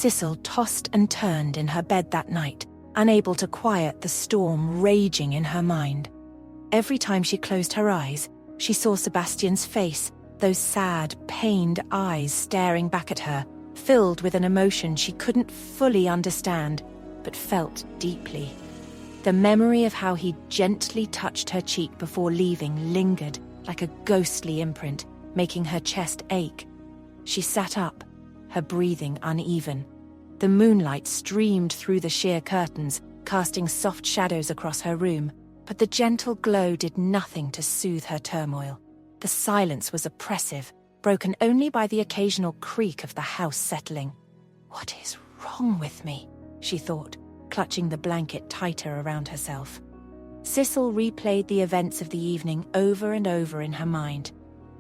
Sicil tossed and turned in her bed that night, unable to quiet the storm raging in her mind. Every time she closed her eyes, she saw Sebastian's face, those sad, pained eyes staring back at her, filled with an emotion she couldn't fully understand, but felt deeply. The memory of how he gently touched her cheek before leaving lingered like a ghostly imprint, making her chest ache. She sat up, her breathing uneven. The moonlight streamed through the sheer curtains, casting soft shadows across her room, but the gentle glow did nothing to soothe her turmoil. The silence was oppressive, broken only by the occasional creak of the house settling. "What is wrong with me?" she thought, clutching the blanket tighter around herself. Sicil replayed the events of the evening over and over in her mind.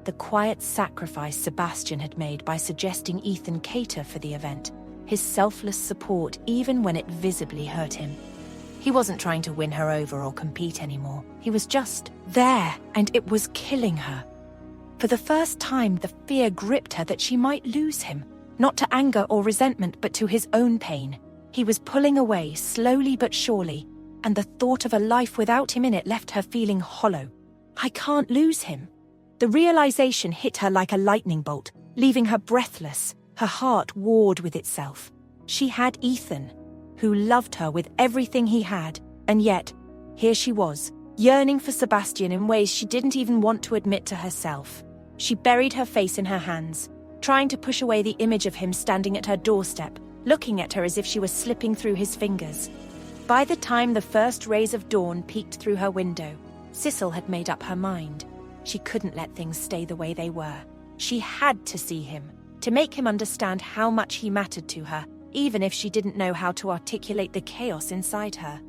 The quiet sacrifice Sebastian had made by suggesting Ethan cater for the event, his selfless support even when it visibly hurt him. He wasn't trying to win her over or compete anymore. He was just there, and it was killing her. For the first time, the fear gripped her that she might lose him, not to anger or resentment, but to his own pain. He was pulling away, slowly but surely, and the thought of a life without him in it left her feeling hollow. I can't lose him. The realization hit her like a lightning bolt, leaving her breathless, her heart warred with itself. She had Ethan, who loved her with everything he had, and yet, here she was, yearning for Sebastian in ways she didn't even want to admit to herself. She buried her face in her hands, trying to push away the image of him standing at her doorstep, looking at her as if she was slipping through his fingers. By the time the first rays of dawn peeked through her window, Sicil had made up her mind. She couldn't let things stay the way they were. She had to see him, to make him understand how much he mattered to her, even if she didn't know how to articulate the chaos inside her.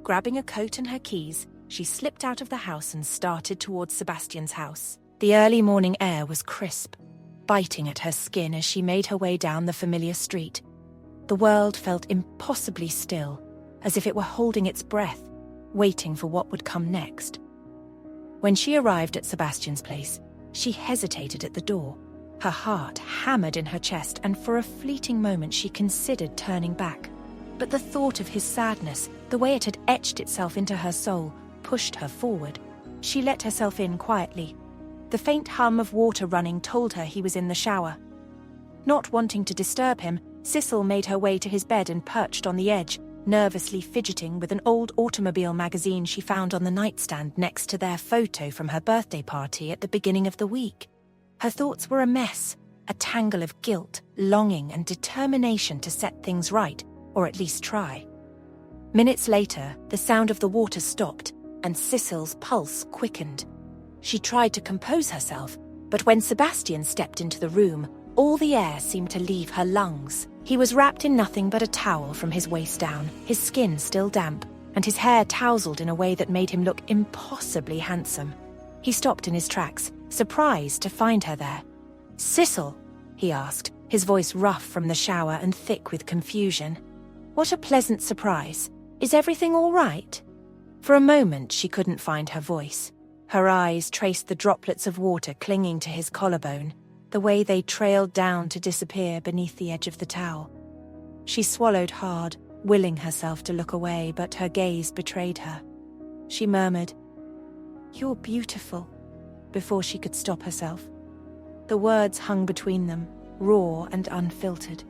Grabbing a coat and her keys, she slipped out of the house and started towards Sebastian's house. The early morning air was crisp, biting at her skin as she made her way down the familiar street. The world felt impossibly still, as if it were holding its breath, waiting for what would come next. When she arrived at Sebastian's place, she hesitated at the door. Her heart hammered in her chest, and for a fleeting moment she considered turning back. But the thought of his sadness, the way it had etched itself into her soul, pushed her forward. She let herself in quietly. The faint hum of water running told her he was in the shower. Not wanting to disturb him, Sicil made her way to his bed and perched on the edge, nervously fidgeting with an old automobile magazine she found on the nightstand next to their photo from her birthday party at the beginning of the week. Her thoughts were a mess, a tangle of guilt, longing, and determination to set things right, or at least try. Minutes later, the sound of the water stopped, and Sicil's pulse quickened. She tried to compose herself, but when Sebastian stepped into the room, all the air seemed to leave her lungs. He was wrapped in nothing but a towel from his waist down, his skin still damp, and his hair tousled in a way that made him look impossibly handsome. He stopped in his tracks, surprised to find her there. "Sicil?" he asked, his voice rough from the shower and thick with confusion. "What a pleasant surprise. Is everything all right?" For a moment she couldn't find her voice. Her eyes traced the droplets of water clinging to his collarbone, the way they trailed down to disappear beneath the edge of the towel. She swallowed hard, willing herself to look away, but her gaze betrayed her. She murmured, "You're beautiful," before she could stop herself. The words hung between them, raw and unfiltered.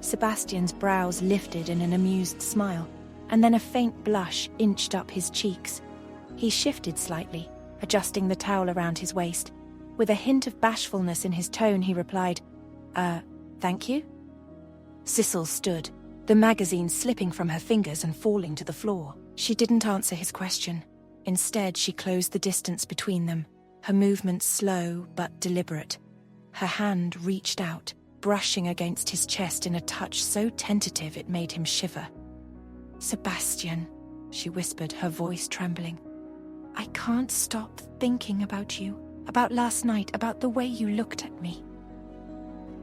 Sebastian's brows lifted in an amused smile, and then a faint blush inched up his cheeks. He shifted slightly, adjusting the towel around his waist. With a hint of bashfulness in his tone, he replied, Thank you?" Sicil stood, the magazine slipping from her fingers and falling to the floor. She didn't answer his question. Instead, she closed the distance between them, her movements slow but deliberate. Her hand reached out, brushing against his chest in a touch so tentative it made him shiver. "Sebastian," she whispered, her voice trembling. "I can't stop thinking about you, about last night, about the way you looked at me."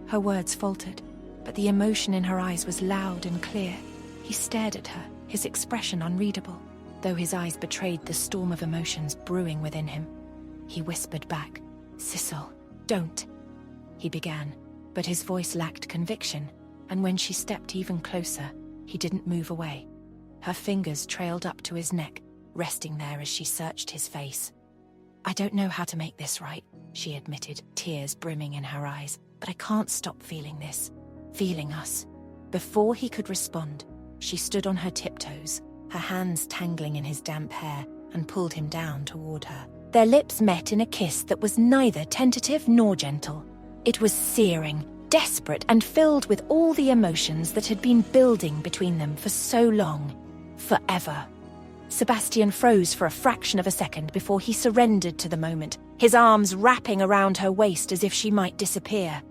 Her words faltered, but the emotion in her eyes was loud and clear. He stared at her, his expression unreadable, though his eyes betrayed the storm of emotions brewing within him. He whispered back, "Sicil, don't," he began, but his voice lacked conviction. and when she stepped even closer, he didn't move away. Her fingers trailed up to his neck, resting there as she searched his face. "I don't know how to make this right," she admitted, tears brimming in her eyes, "but I can't stop feeling this, feeling us." Before he could respond, she stood on her tiptoes, her hands tangling in his damp hair, and pulled him down toward her. Their lips met in a kiss that was neither tentative nor gentle. It was searing, desperate, and filled with all the emotions that had been building between them for so long. Forever. Sebastian froze for a fraction of a second before he surrendered to the moment, his arms wrapping around her waist as if she might disappear.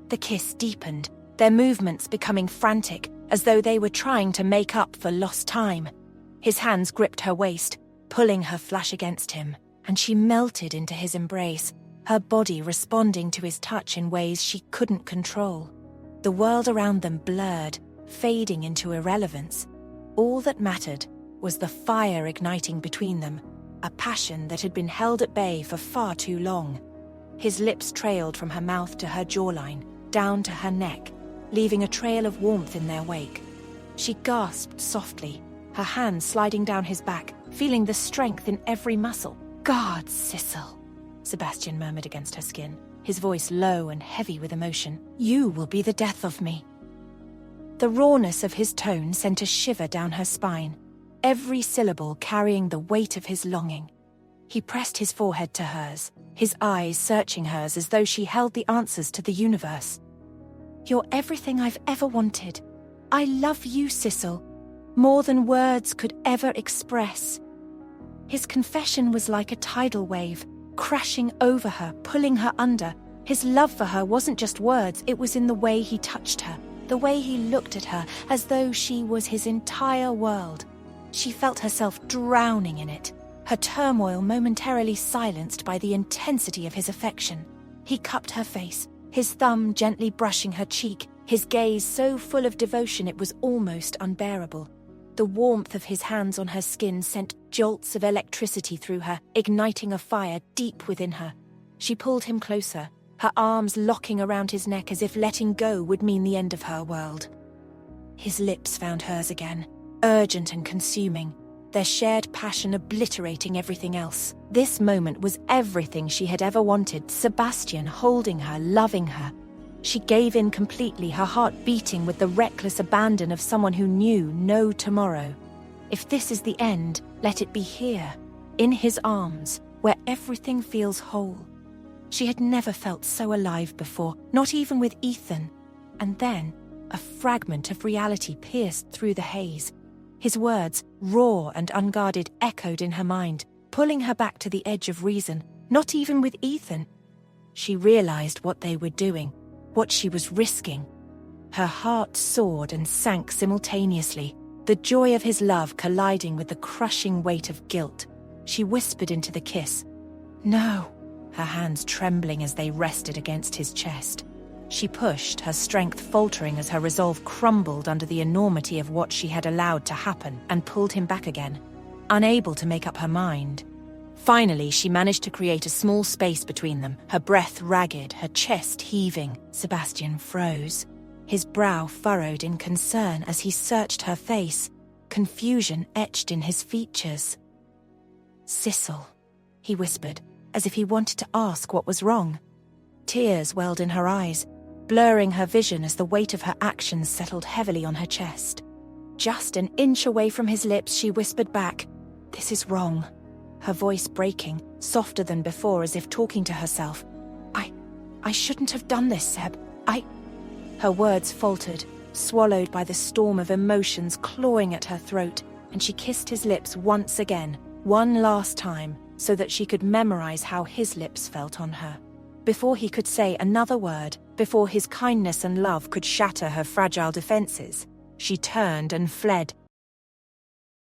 The kiss deepened, their movements becoming frantic, as though they were trying to make up for lost time. His hands gripped her waist, pulling her flush against him, and she melted into his embrace, her body responding to his touch in ways she couldn't control. The world around them blurred, fading into irrelevance. All that mattered was the fire igniting between them, a passion that had been held at bay for far too long. His lips trailed from her mouth to her jawline, down to her neck, leaving a trail of warmth in their wake. She gasped softly, her hands sliding down his back, feeling the strength in every muscle. "God, Sicil," Sebastian murmured against her skin, his voice low and heavy with emotion. "You will be the death of me." The rawness of his tone sent a shiver down her spine, every syllable carrying the weight of his longing. He pressed his forehead to hers, his eyes searching hers as though she held the answers to the universe. "You're everything I've ever wanted. I love you, Sicil, more than words could ever express." His confession was like a tidal wave, crashing over her, pulling her under. His love for her wasn't just words, it was in the way he touched her, the way he looked at her, as though she was his entire world. She felt herself drowning in it, her turmoil momentarily silenced by the intensity of his affection. He cupped her face, his thumb gently brushing her cheek, his gaze so full of devotion it was almost unbearable. The warmth of his hands on her skin sent jolts of electricity through her, igniting a fire deep within her. She pulled him closer, her arms locking around his neck as if letting go would mean the end of her world. His lips found hers again, urgent and consuming, their shared passion obliterating everything else. This moment was everything she had ever wanted, Sebastian holding her, loving her. She gave in completely, her heart beating with the reckless abandon of someone who knew no tomorrow. If this is the end, let it be here, in his arms, where everything feels whole. She had never felt so alive before, not even with Ethan. And then, a fragment of reality pierced through the haze. His words, raw and unguarded, echoed in her mind, pulling her back to the edge of reason. Not even with Ethan. She realized what they were doing, what she was risking. Her heart soared and sank simultaneously, the joy of his love colliding with the crushing weight of guilt. She whispered into the kiss, "No," her hands trembling as they rested against his chest. She pushed, her strength faltering as her resolve crumbled under the enormity of what she had allowed to happen, and pulled him back again, unable to make up her mind. Finally, she managed to create a small space between them, her breath ragged, her chest heaving. Sebastian froze, his brow furrowed in concern as he searched her face, confusion etched in his features. "Sicil," he whispered, as if he wanted to ask what was wrong. Tears welled in her eyes, blurring her vision as the weight of her actions settled heavily on her chest. Just an inch away from his lips, she whispered back, "This is wrong," her voice breaking, softer than before as if talking to herself. I shouldn't have done this, Seb. Her words faltered, swallowed by the storm of emotions clawing at her throat, and she kissed his lips once again, one last time, so that she could memorize how his lips felt on her. Before he could say another word, before his kindness and love could shatter her fragile defenses, she turned and fled,